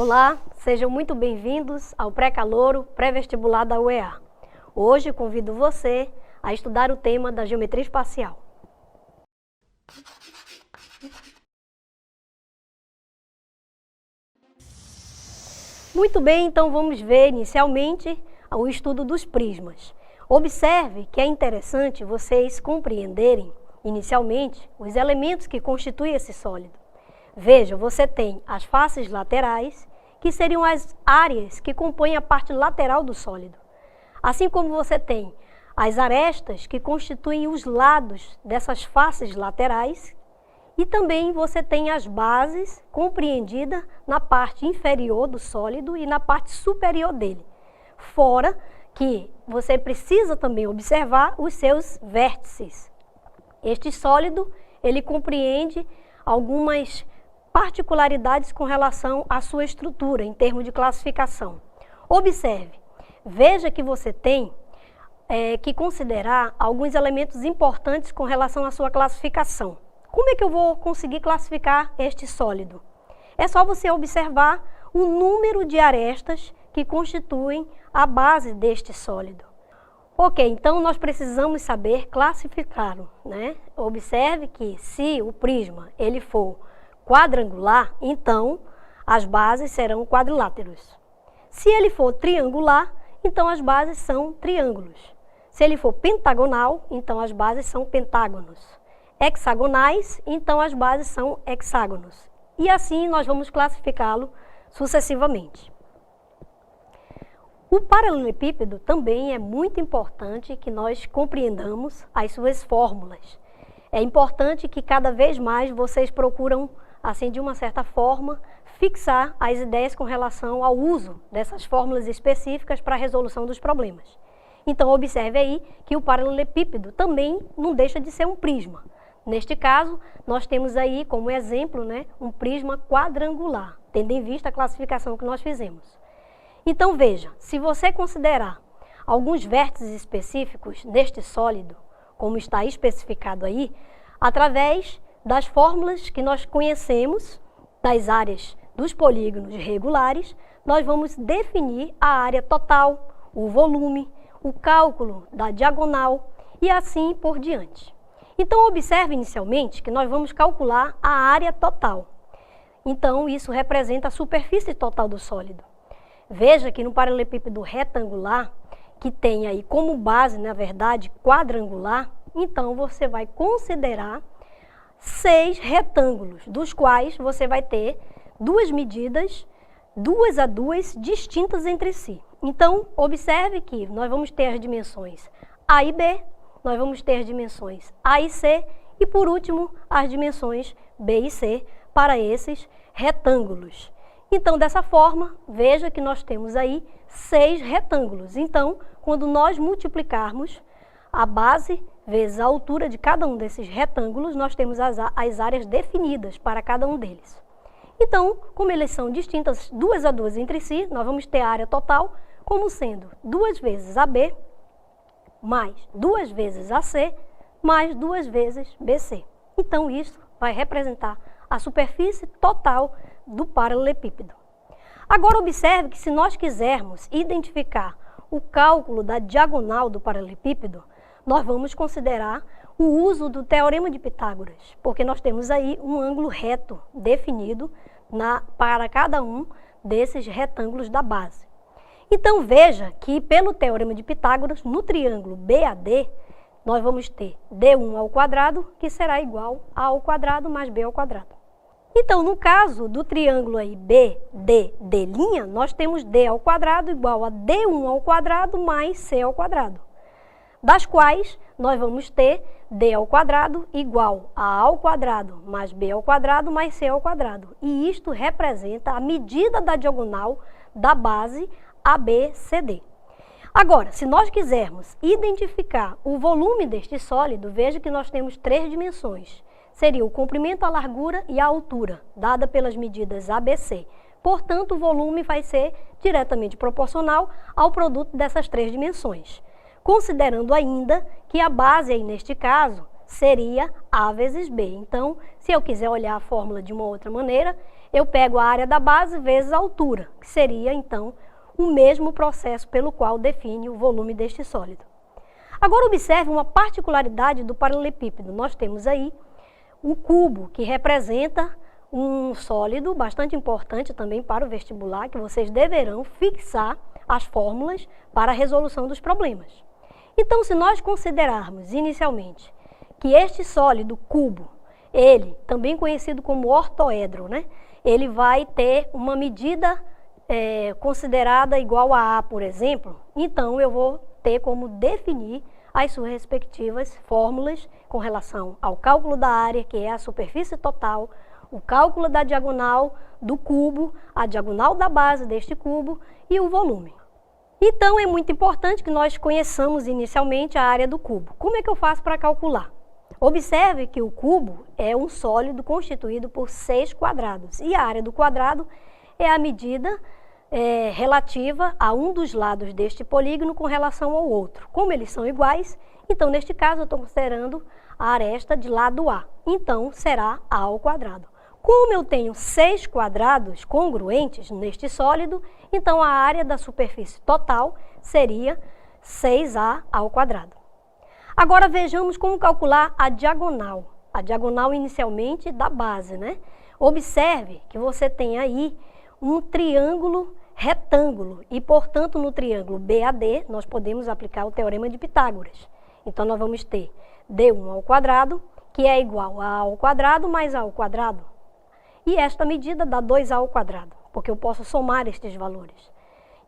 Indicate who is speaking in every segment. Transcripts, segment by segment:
Speaker 1: Olá, sejam muito bem-vindos ao pré-calouro pré-vestibular da UEA. Hoje convido você a estudar o tema da geometria espacial. Muito bem, então vamos ver inicialmente o estudo dos prismas. Observe que é interessante vocês compreenderem inicialmente os elementos que constituem esse sólido. Veja, você tem as faces laterais, que seriam as áreas que compõem a parte lateral do sólido. Assim como você tem as arestas, que constituem os lados dessas faces laterais, e também você tem as bases compreendidas na parte inferior do sólido e na parte superior dele. Fora que você precisa também observar os seus vértices. Este sólido, ele compreende algumas particularidades com relação à sua estrutura, em termos de classificação. Observe, veja que você tem que considerar alguns elementos importantes com relação à sua classificação. Como é que eu vou conseguir classificar este sólido? É só você observar o número de arestas que constituem a base deste sólido. Ok, então nós precisamos saber classificá-lo, né? Observe que se o prisma ele for quadrangular, então as bases serão quadriláteros. Se ele for triangular, então as bases são triângulos. Se ele for pentagonal, então as bases são pentágonos. Hexagonais, então as bases são hexágonos. E assim nós vamos classificá-lo sucessivamente. O paralelepípedo também é muito importante que nós compreendamos as suas fórmulas. É importante que cada vez mais vocês procuram, assim de uma certa forma, fixar as ideias com relação ao uso dessas fórmulas específicas para a resolução dos problemas. Então observe aí que o paralelepípedo também não deixa de ser um prisma. Neste caso, nós temos aí como exemplo, né, um prisma quadrangular, tendo em vista a classificação que nós fizemos. Então veja, se você considerar alguns vértices específicos neste sólido, como está especificado aí, através das fórmulas que nós conhecemos, das áreas dos polígonos regulares, nós vamos definir a área total, o volume, o cálculo da diagonal e assim por diante. Então observe inicialmente que nós vamos calcular a área total. Então isso representa a superfície total do sólido. Veja que no paralelepípedo retangular, que tem aí como base, na verdade, quadrangular, então você vai considerar 6 retângulos, dos quais você vai ter duas medidas, 2 a 2, distintas entre si. Então, observe que nós vamos ter as dimensões A e B, nós vamos ter as dimensões A e C, e por último, as dimensões B e C para esses retângulos. Então, dessa forma, veja que nós temos aí 6 retângulos. Então, quando nós multiplicarmos a base vezes a altura de cada um desses retângulos, nós temos as áreas definidas para cada um deles. Então, como eles são distintas 2 a 2 entre si, nós vamos ter a área total como sendo 2 vezes AB, mais 2 vezes AC, mais 2 vezes BC. Então, isso vai representar a superfície total do paralelepípedo. Agora, observe que se nós quisermos identificar o cálculo da diagonal do paralelepípedo, nós vamos considerar o uso do Teorema de Pitágoras, porque nós temos aí um ângulo reto definido para cada um desses retângulos da base. Então veja que pelo Teorema de Pitágoras, no triângulo BAD, nós vamos ter D1 ao quadrado, que será igual a ao quadrado mais B ao quadrado. Então, no caso do triângulo aí BDD', nós temos D ao quadrado igual a D1 ao quadrado mais C ao quadrado, das quais nós vamos ter D ao quadrado igual a ao quadrado mais B ao quadrado mais C ao quadrado. E isto representa a medida da diagonal da base ABCD. Agora, se nós quisermos identificar o volume deste sólido, veja que nós temos 3 dimensões. Seria o comprimento, a largura e a altura, dada pelas medidas ABC. Portanto, o volume vai ser diretamente proporcional ao produto dessas 3 dimensões. Considerando ainda que a base aí neste caso seria A vezes B. Então, se eu quiser olhar a fórmula de uma outra maneira, eu pego a área da base vezes a altura, que seria, então, o mesmo processo pelo qual define o volume deste sólido. Agora, observe uma particularidade do paralelepípedo. Nós temos aí o cubo, que representa um sólido bastante importante também para o vestibular, que vocês deverão fixar as fórmulas para a resolução dos problemas. Então, se nós considerarmos inicialmente que este sólido cubo, ele, também conhecido como ortoedro, né? Ele vai ter uma medida considerada igual a A, por exemplo, então eu vou ter como definir as suas respectivas fórmulas com relação ao cálculo da área, que é a superfície total, o cálculo da diagonal do cubo, a diagonal da base deste cubo e o volume. Então, é muito importante que nós conheçamos inicialmente a área do cubo. Como é que eu faço para calcular? Observe que o cubo é um sólido constituído por 6 quadrados e a área do quadrado é a medida relativa a um dos lados deste polígono com relação ao outro. Como eles são iguais, então neste caso eu estou considerando a aresta de lado A, então será A ao quadrado. Como eu tenho 6 quadrados congruentes neste sólido, então a área da superfície total seria 6A ao quadrado. Agora vejamos como calcular a diagonal inicialmente da base, né? Observe que você tem aí um triângulo retângulo e, portanto, no triângulo BAD nós podemos aplicar o teorema de Pitágoras. Então, nós vamos ter D1 ao quadrado, que é igual a A ao quadrado mais A ao quadrado. E esta medida dá 2A ao quadrado, porque eu posso somar estes valores.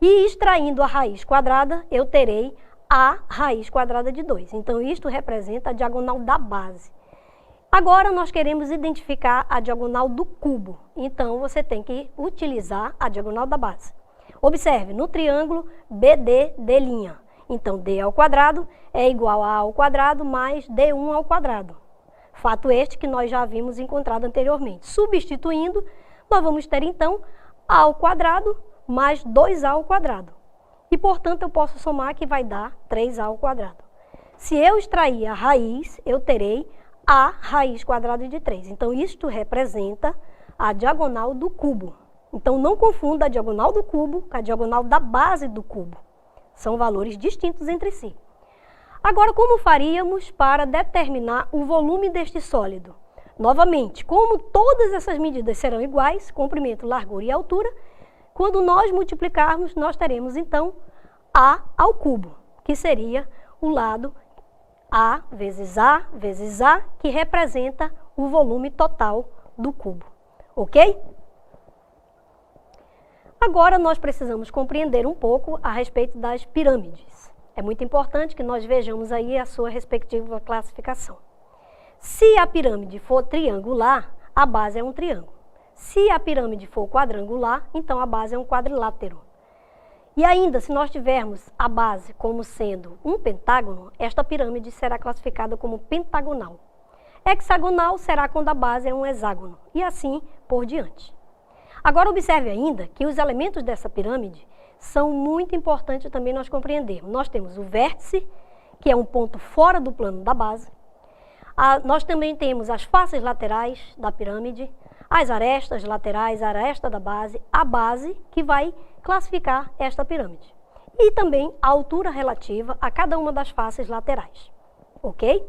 Speaker 1: E extraindo a raiz quadrada, eu terei A raiz quadrada de 2. Então, isto representa a diagonal da base. Agora, nós queremos identificar a diagonal do cubo. Então, você tem que utilizar a diagonal da base. Observe, no triângulo BDD'. Então, D ao quadrado é igual a A ao quadrado mais D1 ao quadrado. Fato este que nós já havíamos encontrado anteriormente. Substituindo, nós vamos ter, então, A ao quadrado mais 2A ao quadrado. E, portanto, eu posso somar que vai dar 3A ao quadrado. Se eu extrair a raiz, eu terei A raiz quadrada de 3. Então, isto representa a diagonal do cubo. Então, não confunda a diagonal do cubo com a diagonal da base do cubo. São valores distintos entre si. Agora, como faríamos para determinar o volume deste sólido? Novamente, como todas essas medidas serão iguais, comprimento, largura e altura, quando nós multiplicarmos, nós teremos, então, A ao cubo, que seria o lado A, que representa o volume total do cubo. Ok? Agora, nós precisamos compreender um pouco a respeito das pirâmides. É muito importante que nós vejamos aí a sua respectiva classificação. Se a pirâmide for triangular, a base é um triângulo. Se a pirâmide for quadrangular, então a base é um quadrilátero. E ainda, se nós tivermos a base como sendo um pentágono, esta pirâmide será classificada como pentagonal. Hexagonal será quando a base é um hexágono, e assim por diante. Agora, observe ainda que os elementos dessa pirâmide são muito importantes também nós compreendermos. Nós temos o vértice, que é um ponto fora do plano da base. Nós também temos as faces laterais da pirâmide, as arestas laterais, a aresta da base, a base que vai classificar esta pirâmide. E também a altura relativa a cada uma das faces laterais. Ok?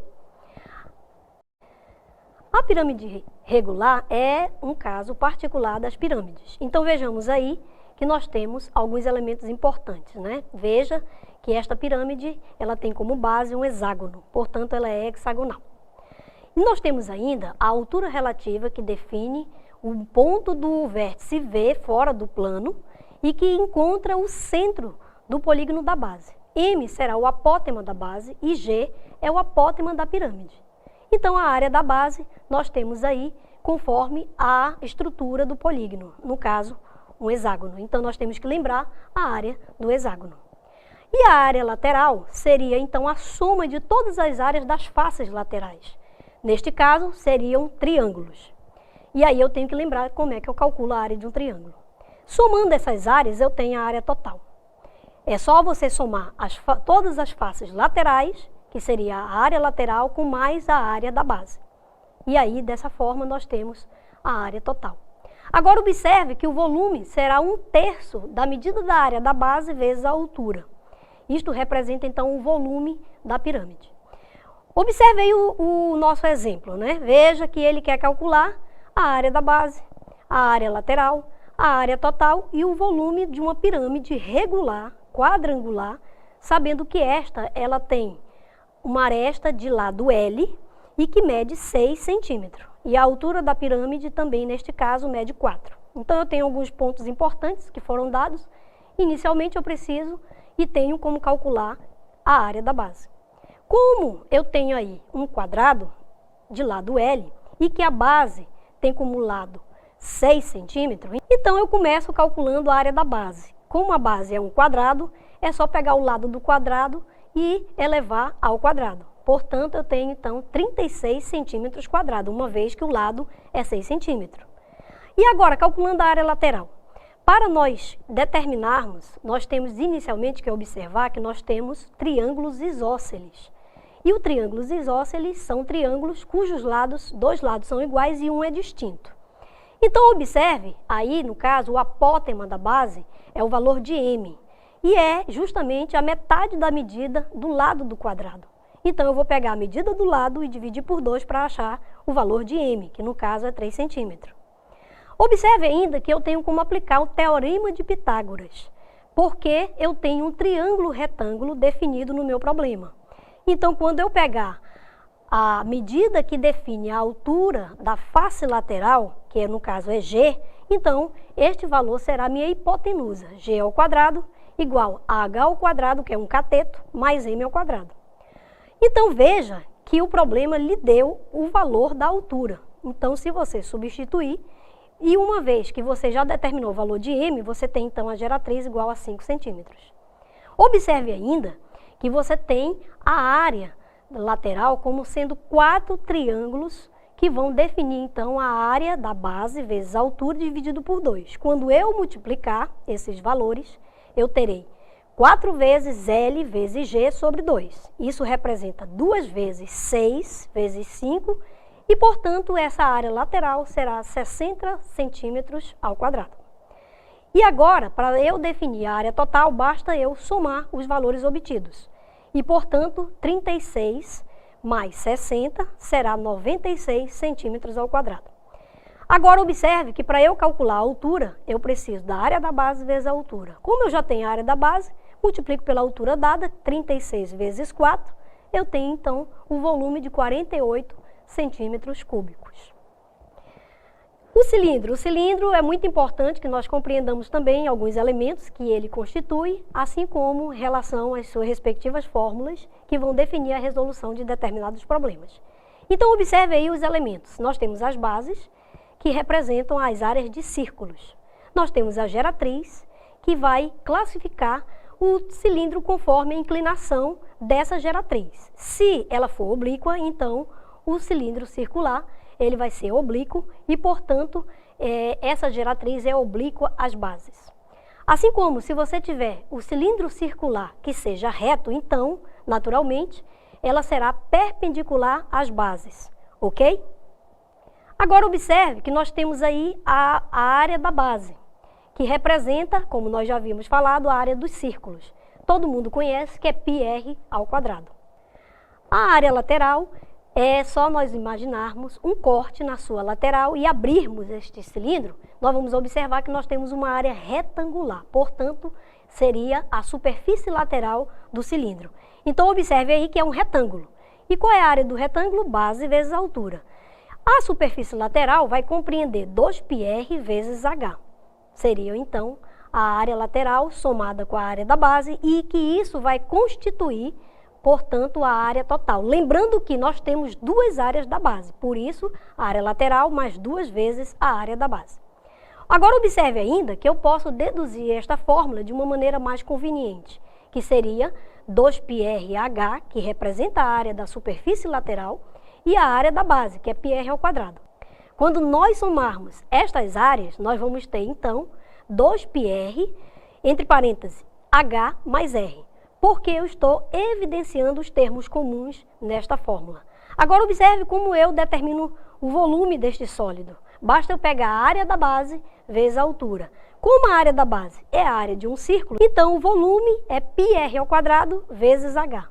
Speaker 1: A pirâmide regular é um caso particular das pirâmides. Então, vejamos aí que nós temos alguns elementos importantes, né? Veja que esta pirâmide, ela tem como base um hexágono, portanto, ela é hexagonal. E nós temos ainda a altura relativa que define o ponto do vértice V fora do plano e que encontra o centro do polígono da base. M será o apótema da base e G é o apótema da pirâmide. Então, a área da base nós temos aí conforme a estrutura do polígono, no caso, um hexágono. Então, nós temos que lembrar a área do hexágono. E a área lateral seria, então, a soma de todas as áreas das faces laterais. Neste caso, seriam triângulos. E aí eu tenho que lembrar como é que eu calculo a área de um triângulo. Somando essas áreas, eu tenho a área total. É só você somar todas as faces laterais, que seria a área lateral, com mais a área da base. E aí, dessa forma, nós temos a área total. Agora observe que o volume será 1/3 da medida da área da base vezes a altura. Isto representa então o volume da pirâmide. Observe aí o nosso exemplo, né? Veja que ele quer calcular a área da base, a área lateral, a área total e o volume de uma pirâmide regular, quadrangular, sabendo que ela tem uma aresta de lado L e que mede 6 centímetros. E a altura da pirâmide também, neste caso, mede 4. Então, eu tenho alguns pontos importantes que foram dados. Inicialmente, eu preciso e tenho como calcular a área da base. Como eu tenho aí um quadrado de lado L e que a base tem como lado 6 centímetros, então eu começo calculando a área da base. Como a base é um quadrado, é só pegar o lado do quadrado e elevar ao quadrado. Portanto, eu tenho então 36 centímetros quadrados, uma vez que o lado é 6 centímetros. E agora, calculando a área lateral. Para nós determinarmos, nós temos inicialmente que observar que nós temos triângulos isósceles. E os triângulos isósceles são triângulos cujos dois lados são iguais e um é distinto. Então, observe, aí no caso, o apótema da base é o valor de m. E é justamente a metade da medida do lado do quadrado. Então, eu vou pegar a medida do lado e dividir por 2 para achar o valor de m, que no caso é 3 centímetros. Observe ainda que eu tenho como aplicar o teorema de Pitágoras, porque eu tenho um triângulo retângulo definido no meu problema. Então, quando eu pegar a medida que define a altura da face lateral, que no caso é g, então este valor será a minha hipotenusa, g ao quadrado igual a h ao quadrado, que é um cateto, mais m ao quadrado. Então, veja que o problema lhe deu o valor da altura. Então, se você substituir, e uma vez que você já determinou o valor de m, você tem então a geratriz igual a 5 centímetros. Observe ainda que você tem a área lateral como sendo 4 triângulos que vão definir então a área da base vezes a altura dividido por 2. Quando eu multiplicar esses valores, eu terei 4 vezes L vezes G sobre 2. Isso representa 2 vezes 6 vezes 5 e, portanto, essa área lateral será 60 centímetros ao quadrado. E agora, para eu definir a área total, basta eu somar os valores obtidos. E, portanto, 36 mais 60 será 96 centímetros ao quadrado. Agora, observe que para eu calcular a altura, eu preciso da área da base vezes a altura. Como eu já tenho a área da base, multiplico pela altura dada, 36 vezes 4, eu tenho, então, o volume de 48 centímetros cúbicos. O cilindro é muito importante que nós compreendamos também alguns elementos que ele constitui, assim como em relação às suas respectivas fórmulas que vão definir a resolução de determinados problemas. Então, observe aí os elementos. Nós temos as bases, que representam as áreas de círculos. Nós temos a geratriz, que vai classificar o cilindro conforme a inclinação dessa geratriz. Se ela for oblíqua, então o cilindro circular ele vai ser oblíquo e, portanto, essa geratriz é oblíqua às bases. Assim como se você tiver o cilindro circular que seja reto, então, naturalmente, ela será perpendicular às bases, ok? Agora, observe que nós temos aí a área da base, que representa, como nós já havíamos falado, a área dos círculos. Todo mundo conhece que é πr ao quadrado. A área lateral é só nós imaginarmos um corte na sua lateral e abrirmos este cilindro, nós vamos observar que nós temos uma área retangular, portanto, seria a superfície lateral do cilindro. Então, observe aí que é um retângulo. E qual é a área do retângulo? Base vezes altura. A superfície lateral vai compreender 2πr vezes h. Seria, então, a área lateral somada com a área da base e que isso vai constituir, portanto, a área total. Lembrando que nós temos duas áreas da base, por isso, a área lateral mais 2 vezes a área da base. Agora, observe ainda que eu posso deduzir esta fórmula de uma maneira mais conveniente, que seria 2πrh, que representa a área da superfície lateral, e a área da base, que é πr ao quadrado. Quando nós somarmos estas áreas, nós vamos ter, então, 2πr, entre parênteses, h mais r, porque eu estou evidenciando os termos comuns nesta fórmula. Agora, observe como eu determino o volume deste sólido. basta eu pegar a área da base vezes a altura. Como a área da base é a área de um círculo, então o volume é πr² vezes h.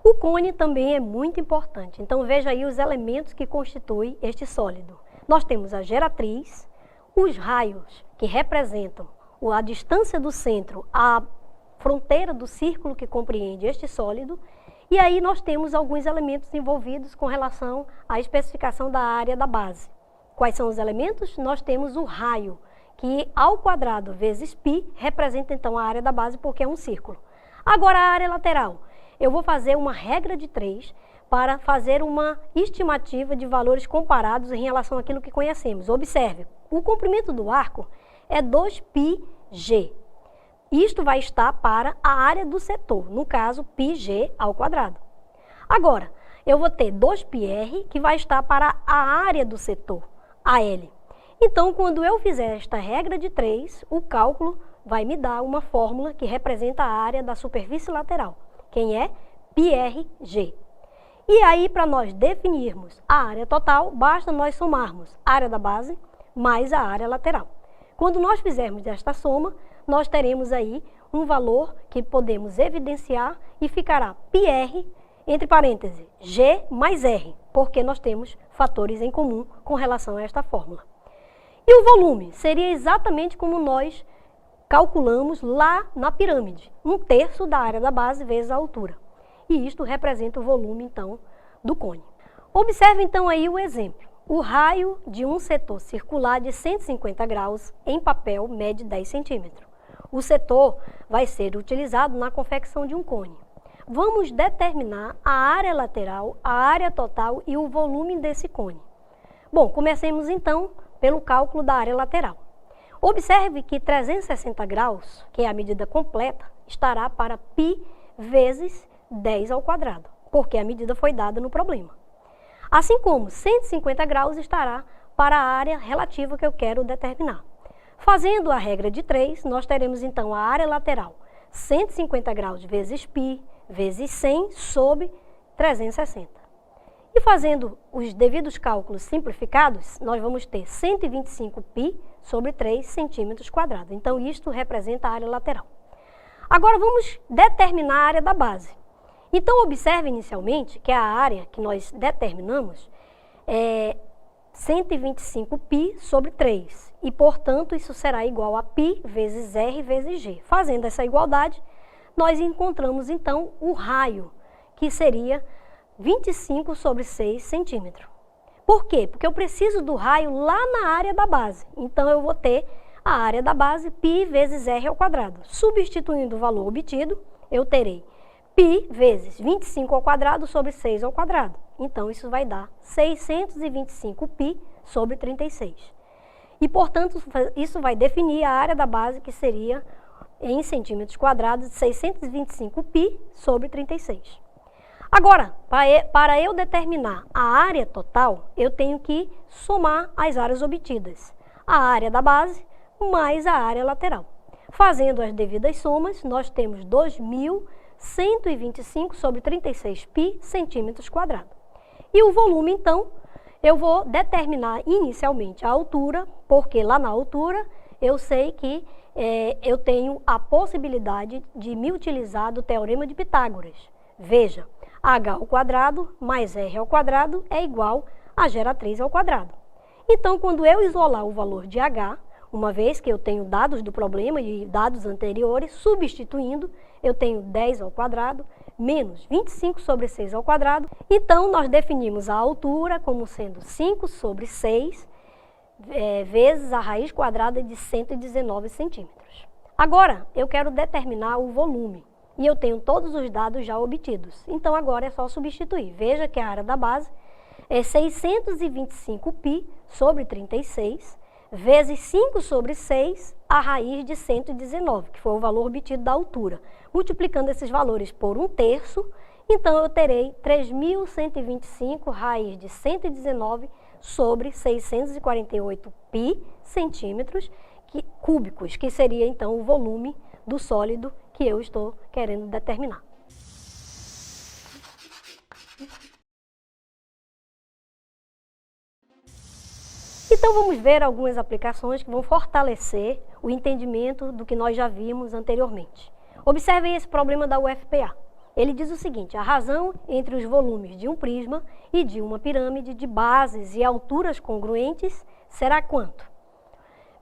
Speaker 1: O cone também é muito importante, então veja aí os elementos que constituem este sólido. Nós temos a geratriz, os raios que representam a distância do centro à fronteira do círculo que compreende este sólido, e aí nós temos alguns elementos envolvidos com relação à especificação da área da base. Quais são os elementos? Nós temos o raio, que ao quadrado vezes π representa então a área da base porque é um círculo. Agora a área lateral. Eu vou fazer uma regra de 3 para fazer uma estimativa de valores comparados em relação àquilo que conhecemos. Observe, o comprimento do arco é 2πg. Isto vai estar para a área do setor, no caso, πg ao quadrado. Agora, eu vou ter 2πr, que vai estar para a área do setor, AL. Então, quando eu fizer esta regra de 3, o cálculo vai me dar uma fórmula que representa a área da superfície lateral. Quem é? πrg. E aí, para nós definirmos a área total, basta nós somarmos a área da base mais a área lateral. Quando nós fizermos esta soma, nós teremos aí um valor que podemos evidenciar e ficará πr, entre parênteses, g mais r, porque nós temos fatores em comum com relação a esta fórmula. E o volume seria exatamente como nós calculamos lá na pirâmide, 1/3 da área da base vezes a altura. E isto representa o volume, então, do cone. Observe, então, aí o exemplo. O raio de um setor circular de 150 graus em papel mede 10 centímetros. O setor vai ser utilizado na confecção de um cone. Vamos determinar a área lateral, a área total e o volume desse cone. Bom, comecemos então pelo cálculo da área lateral. Observe que 360 graus, que é a medida completa, estará para π vezes 10 ao quadrado, porque a medida foi dada no problema. Assim como 150 graus estará para a área relativa que eu quero determinar. Fazendo a regra de 3, nós teremos então a área lateral 150 graus vezes π vezes 100 sobre 360. E fazendo os devidos cálculos simplificados, nós vamos ter 125π sobre 3 centímetros quadrados. Então, isto representa a área lateral. Agora, vamos determinar a área da base. Então, observe inicialmente que a área que nós determinamos é 125π sobre 3. E, portanto, isso será igual a π vezes r vezes g. Fazendo essa igualdade, nós encontramos, então, o raio, que seria 25 sobre 6 centímetros. Por quê? Porque eu preciso do raio lá na área da base. Então, eu vou ter a área da base π vezes r ao quadrado. Substituindo o valor obtido, eu terei π vezes 25 ao quadrado sobre 6 ao quadrado. Então, isso vai dar 625π sobre 36. E, portanto, isso vai definir a área da base, que seria, em centímetros quadrados, 625π sobre 36. Agora, para eu determinar a área total, eu tenho que somar as áreas obtidas. A área da base mais a área lateral. Fazendo as devidas somas, nós temos 2.125 sobre 36π centímetros quadrados. E o volume, então, eu vou determinar inicialmente a altura, porque lá na altura eu sei que eu tenho a possibilidade de me utilizar do Teorema de Pitágoras. Veja, h ao quadrado mais r ao quadrado é igual a geratriz ao quadrado. Então, quando eu isolar o valor de h, uma vez que eu tenho dados do problema e dados anteriores, substituindo, eu tenho 10 ao quadrado menos 25 sobre 6 ao quadrado. Então, nós definimos a altura como sendo 5 sobre 6 vezes a raiz quadrada de 119 centímetros. Agora, eu quero determinar o volume. E eu tenho todos os dados já obtidos. Então, agora é só substituir. Veja que a área da base é 625π sobre 36, vezes 5 sobre 6, a raiz de 119, que foi o valor obtido da altura. Multiplicando esses valores por 1/3, então eu terei 3.125 raiz de 119 sobre 648π centímetros cúbicos, que seria então o volume do sólido que eu estou querendo determinar. Então vamos ver algumas aplicações que vão fortalecer o entendimento do que nós já vimos anteriormente. Observem esse problema da UFPA. Ele diz o seguinte: a razão entre os volumes de um prisma e de uma pirâmide de bases e alturas congruentes será quanto?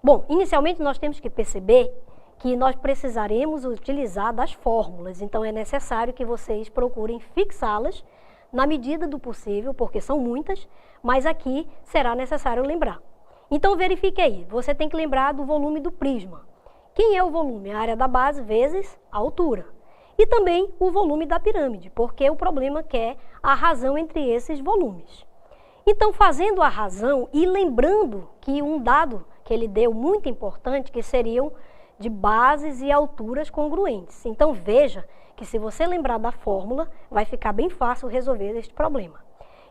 Speaker 1: Bom, inicialmente nós temos que perceber que nós precisaremos utilizar das fórmulas, então é necessário que vocês procurem fixá-las na medida do possível, porque são muitas, mas aqui será necessário lembrar. Então verifique aí, você tem que lembrar do volume do prisma. Quem é o volume? A área da base vezes a altura. E também o volume da pirâmide, porque o problema quer a razão entre esses volumes. Então, fazendo a razão e lembrando que um dado que ele deu muito importante, que seriam de bases e alturas congruentes. Então, veja que se você lembrar da fórmula, vai ficar bem fácil resolver este problema.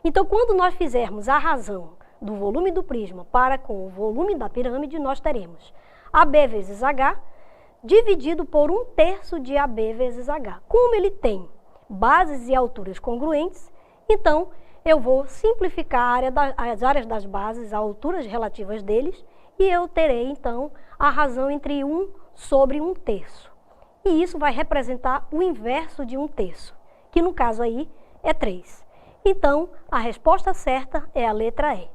Speaker 1: Então, quando nós fizermos a razão do volume do prisma para com o volume da pirâmide, nós teremos AB vezes H dividido por 1/3 de AB vezes H. Como ele tem bases e alturas congruentes, então eu vou simplificar as áreas das bases, as alturas relativas deles, e eu terei então a razão entre 1 sobre 1/3. E isso vai representar o inverso de 1/3, que no caso aí é 3. Então, a resposta certa é a letra E.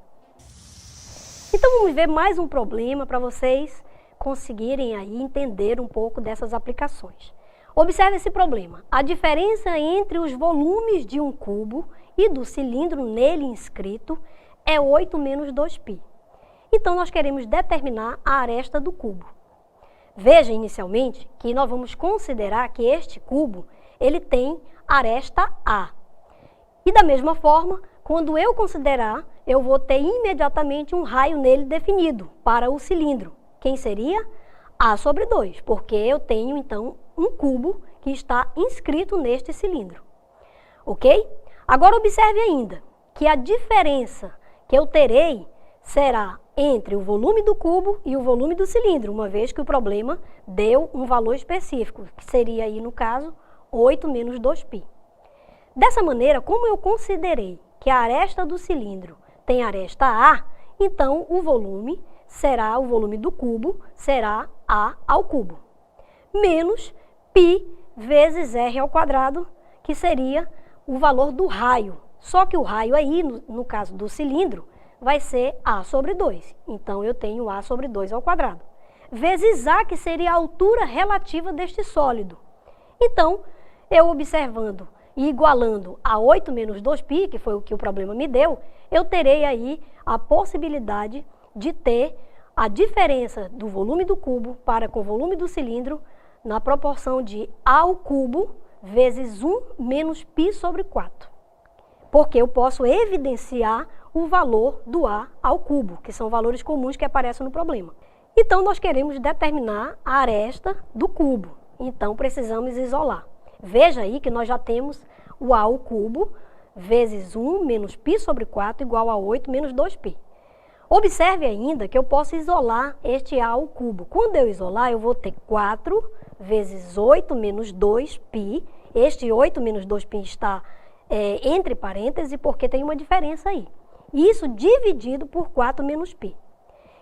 Speaker 1: Então, vamos ver mais um problema para vocês conseguirem aí entender um pouco dessas aplicações. Observe esse problema. A diferença entre os volumes de um cubo e do cilindro nele inscrito é 8 menos 2π. Então, nós queremos determinar a aresta do cubo. Veja inicialmente que nós vamos considerar que este cubo ele tem aresta A. E da mesma forma, quando eu considerar, eu vou ter imediatamente um raio nele definido para o cilindro. Quem seria? A sobre 2, porque eu tenho então um cubo que está inscrito neste cilindro. Ok? Agora observe ainda que a diferença que eu terei será entre o volume do cubo e o volume do cilindro, uma vez que o problema deu um valor específico, que seria aí no caso 8 menos 2π. Dessa maneira, como eu considerei que a aresta do cilindro tem aresta A, então o volume do cubo será A ao cubo, menos π vezes R ao quadrado, que seria o valor do raio. Só que o raio aí, no caso do cilindro, vai ser A sobre 2. Então, eu tenho A sobre 2 ao quadrado. Vezes A, que seria a altura relativa deste sólido. Então, eu observando e igualando a 8 menos 2π, que foi o que o problema me deu, eu terei aí a possibilidade de ter a diferença do volume do cubo para com o volume do cilindro na proporção de A ao cubo vezes 1 menos π sobre 4. Porque eu posso evidenciar o valor do A ao cubo, que são valores comuns que aparecem no problema. Então, nós queremos determinar a aresta do cubo. Então, precisamos isolar. Veja aí que nós já temos o A ao cubo vezes 1 menos π sobre 4 igual a 8 menos 2π. Observe ainda que eu posso isolar este A ao cubo. Quando eu isolar, eu vou ter 4 vezes 8 menos 2π. Este 8 menos 2π está entre parênteses porque tem uma diferença aí. Isso dividido por 4 menos π.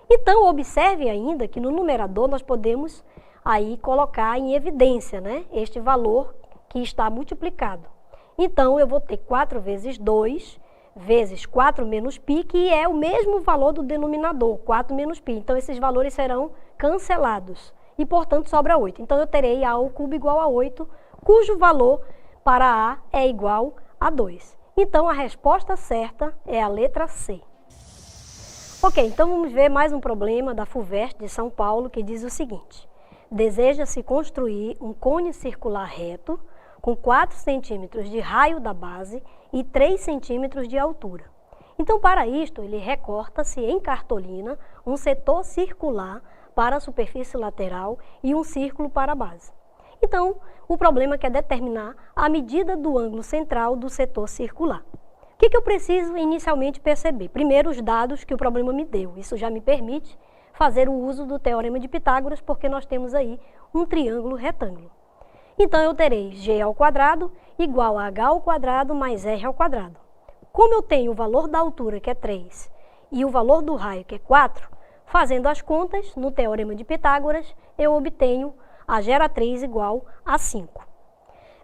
Speaker 1: Então, observe ainda que no numerador nós podemos aí colocar em evidência, né, este valor que está multiplicado. Então, eu vou ter 4 vezes 2 vezes 4 menos π, que é o mesmo valor do denominador, 4 menos π. Então, esses valores serão cancelados e, portanto, sobra 8. Então, eu terei A ao cubo igual a 8, cujo valor para A é igual a 2. Então, a resposta certa é a letra C. Ok, então vamos ver mais um problema da FUVEST de São Paulo, que diz o seguinte: deseja-se construir um cone circular reto com 4 centímetros de raio da base e 3 centímetros de altura. Então, para isto, ele recorta-se em cartolina um setor circular para a superfície lateral e um círculo para a base. Então, o problema é determinar a medida do ângulo central do setor circular. O que eu preciso inicialmente perceber? Primeiro, os dados que o problema me deu. Isso já me permite fazer o uso do Teorema de Pitágoras, porque nós temos aí um triângulo retângulo. Então, eu terei g ao quadrado igual a h ao quadrado mais r ao quadrado. Como eu tenho o valor da altura, que é 3, e o valor do raio, que é 4, fazendo as contas, no Teorema de Pitágoras, eu obtenho a geratriz igual a 5.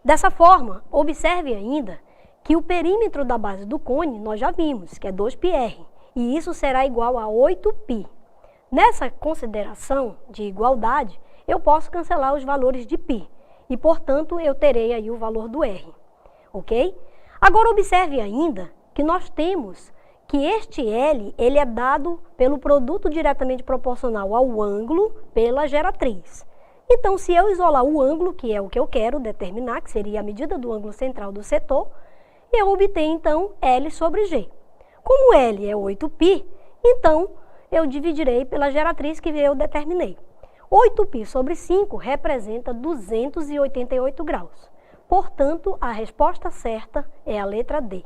Speaker 1: Dessa forma, observe ainda que o perímetro da base do cone nós já vimos, que é 2πr, e isso será igual a 8π. Nessa consideração de igualdade, eu posso cancelar os valores de π, e portanto eu terei aí o valor do r, ok? Agora observe ainda que nós temos que este L ele é dado pelo produto diretamente proporcional ao ângulo pela geratriz. Então, se eu isolar o ângulo, que é o que eu quero determinar, que seria a medida do ângulo central do setor, eu obtenho, então, L sobre G. Como L é 8π, então, eu dividirei pela geratriz que eu determinei. 8π sobre 5 representa 288 graus. Portanto, a resposta certa é a letra D.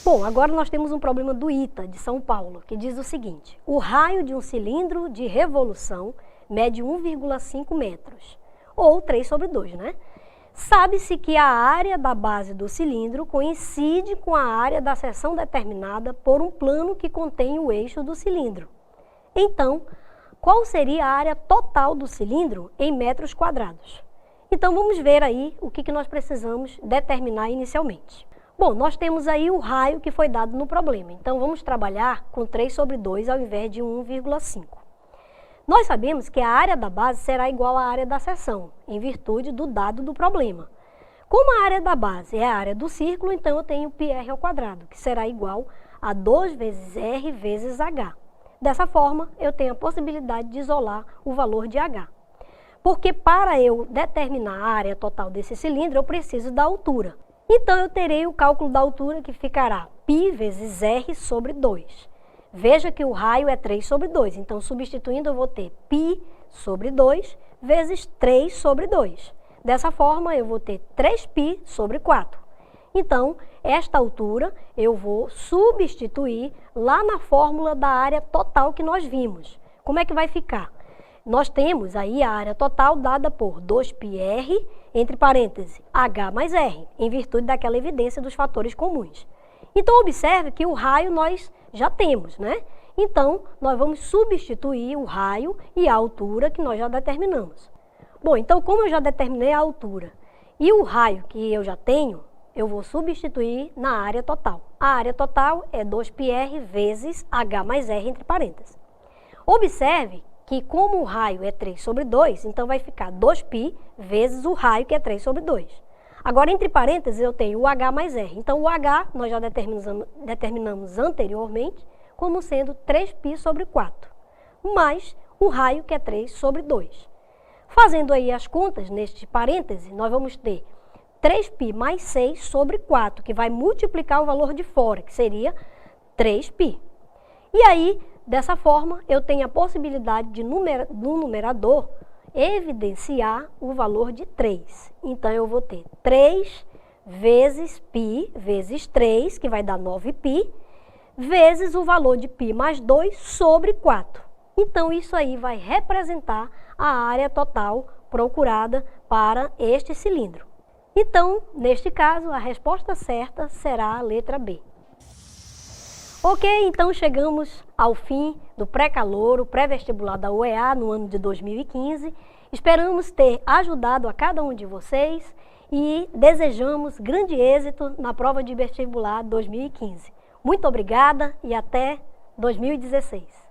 Speaker 1: Bom, agora nós temos um problema do ITA, de São Paulo, que diz o seguinte: o raio de um cilindro de revolução mede 1,5 metros, ou 3 sobre 2, né? Sabe-se que a área da base do cilindro coincide com a área da seção determinada por um plano que contém o eixo do cilindro. Então, qual seria a área total do cilindro em metros quadrados? Então, vamos ver aí o que nós precisamos determinar inicialmente. Bom, nós temos aí o raio que foi dado no problema. Então, vamos trabalhar com 3 sobre 2 ao invés de 1,5. Nós sabemos que a área da base será igual à área da seção, em virtude do dado do problema. Como a área da base é a área do círculo, então eu tenho πr ao quadrado, que será igual a 2 vezes r vezes h. Dessa forma, eu tenho a possibilidade de isolar o valor de h. Porque para eu determinar a área total desse cilindro, eu preciso da altura. Então, eu terei o cálculo da altura que ficará π vezes r sobre 2. Veja que o raio é 3 sobre 2, então substituindo eu vou ter π sobre 2 vezes 3 sobre 2. Dessa forma, eu vou ter 3π sobre 4. Então, esta altura eu vou substituir lá na fórmula da área total que nós vimos. Como é que vai ficar? Nós temos aí a área total dada por 2πr, entre parênteses, h mais r, em virtude daquela evidência dos fatores comuns. Então, observe que o raio nós já temos, né? Então, nós vamos substituir o raio e a altura que nós já determinamos. Bom, então, como eu já determinei a altura e o raio que eu já tenho, eu vou substituir na área total. A área total é 2πr vezes h mais r, entre parênteses. Observe que como o raio é 3 sobre 2, então vai ficar 2π vezes o raio, que é 3 sobre 2. Agora, entre parênteses, eu tenho o h mais r. Então, o h nós já determinamos anteriormente como sendo 3π sobre 4, mais o raio, que é 3 sobre 2. Fazendo aí as contas, neste parêntese, nós vamos ter 3π mais 6 sobre 4, que vai multiplicar o valor de fora, que seria 3π. E aí, dessa forma, eu tenho a possibilidade de, no numerador, evidenciar o valor de 3. Então, eu vou ter 3 vezes π vezes 3, que vai dar 9π, vezes o valor de π mais 2 sobre 4. Então, isso aí vai representar a área total procurada para este cilindro. Então, neste caso, a resposta certa será a letra B. Ok, então chegamos ao fim do pré-calouro, pré-vestibular da UEA no ano de 2015. Esperamos ter ajudado a cada um de vocês e desejamos grande êxito na prova de vestibular 2015. Muito obrigada e até 2016.